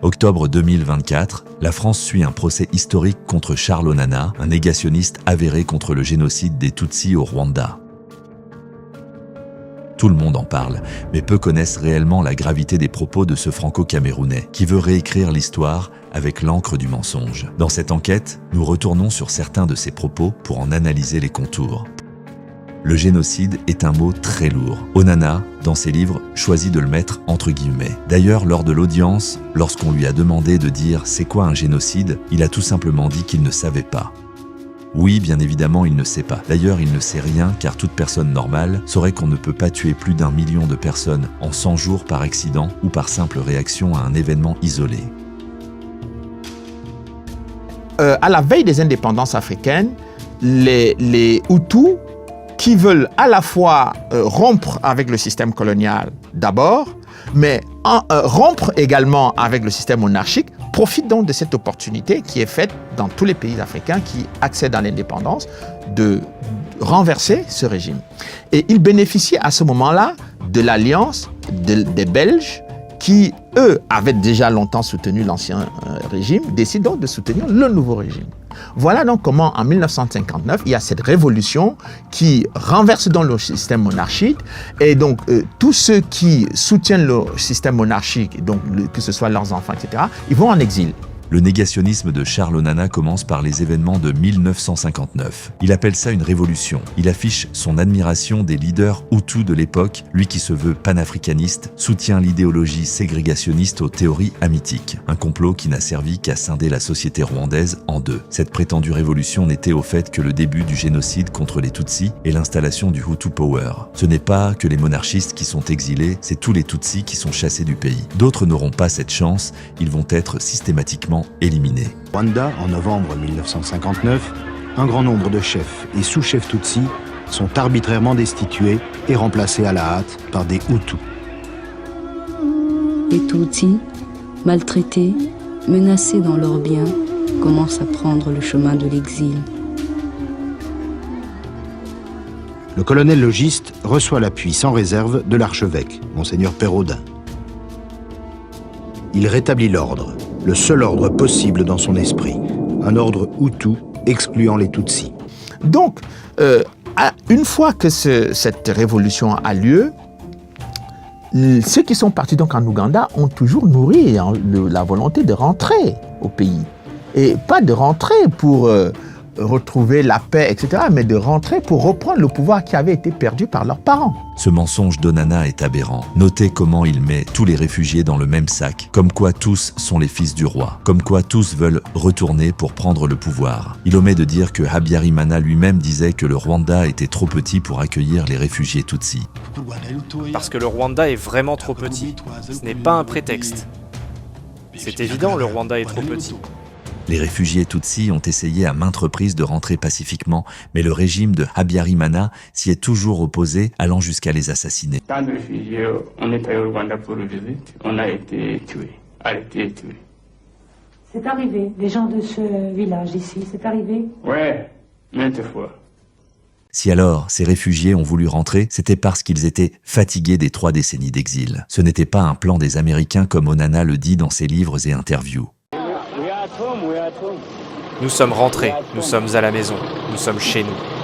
Octobre 2024, la France suit un procès historique contre Charles Onana, un négationniste avéré contre le génocide des Tutsis au Rwanda. Tout le monde en parle, mais peu connaissent réellement la gravité des propos de ce franco-camerounais qui veut réécrire l'histoire avec l'encre du mensonge. Dans cette enquête, nous retournons sur certains de ses propos pour en analyser les contours. Le génocide est un mot très lourd. Onana, dans ses livres, choisit de le mettre entre guillemets. D'ailleurs, lors de l'audience, lorsqu'on lui a demandé de dire « c'est quoi un génocide ?», il a tout simplement dit qu'il ne savait pas. Oui, bien évidemment, il ne sait pas. D'ailleurs, il ne sait rien car toute personne normale saurait qu'on ne peut pas tuer plus d'1 million de personnes en 100 jours par accident ou par simple réaction à un événement isolé. À la veille des indépendances africaines, les Hutus qui veulent à la fois rompre avec le système colonial d'abord, mais rompre également avec le système monarchique, profitent donc de cette opportunité qui est faite dans tous les pays africains qui accèdent à l'indépendance de renverser ce régime. Et ils bénéficient à ce moment-là de l'alliance des Belges qui, eux, avaient déjà longtemps soutenu l'ancien régime, décident donc de soutenir le nouveau régime. Voilà donc comment, en 1959, il y a cette révolution qui renverse donc le système monarchique. Et donc, tous ceux qui soutiennent le système monarchique, donc, que ce soit leurs enfants, etc., ils vont en exil. Le négationnisme de Charles Onana commence par les événements de 1959. Il appelle ça une révolution. Il affiche son admiration des leaders Hutus de l'époque, lui qui se veut panafricaniste, soutient l'idéologie ségrégationniste aux théories hamitiques. Un complot qui n'a servi qu'à scinder la société rwandaise en deux. Cette prétendue révolution n'était au fait que le début du génocide contre les Tutsis et l'installation du Hutu Power. Ce n'est pas que les monarchistes qui sont exilés, c'est tous les Tutsis qui sont chassés du pays. D'autres n'auront pas cette chance, ils vont être systématiquement éliminés. Rwanda, en novembre 1959, un grand nombre de chefs et sous-chefs Tutsis sont arbitrairement destitués et remplacés à la hâte par des Hutus. Les Tutsis, maltraités, menacés dans leurs biens, commencent à prendre le chemin de l'exil. Le colonel logiste reçoit l'appui sans réserve de l'archevêque, Monseigneur Pérodin. Il rétablit l'ordre, le seul ordre possible dans son esprit, un ordre Hutu excluant les Tutsis. Donc, une fois que cette révolution a lieu, ceux qui sont partis donc en Ouganda ont toujours nourri la volonté de rentrer au pays. Et pas de rentrer pour retrouver la paix, etc., mais de rentrer pour reprendre le pouvoir qui avait été perdu par leurs parents. Ce mensonge d'Onana est aberrant. Notez comment il met tous les réfugiés dans le même sac, comme quoi tous sont les fils du roi, comme quoi tous veulent retourner pour prendre le pouvoir. Il omet de dire que Habyarimana lui-même disait que le Rwanda était trop petit pour accueillir les réfugiés Tutsis. Parce que le Rwanda est vraiment trop petit. Ce n'est pas un prétexte. C'est évident, le Rwanda est trop petit. Les réfugiés Tutsis ont essayé à maintes reprises de rentrer pacifiquement, mais le régime de Habyarimana s'y est toujours opposé, allant jusqu'à les assassiner. Tant de réfugiés, on est allé au Rwanda pour le visite, on a été tués, arrêtés et tués. C'est arrivé, des gens de ce village ici, c'est arrivé? Ouais, maintes fois. Si alors ces réfugiés ont voulu rentrer, c'était parce qu'ils étaient fatigués des 3 décennies d'exil. Ce n'était pas un plan des Américains comme Onana le dit dans ses livres et interviews. Nous sommes rentrés, nous sommes à la maison, nous sommes chez nous.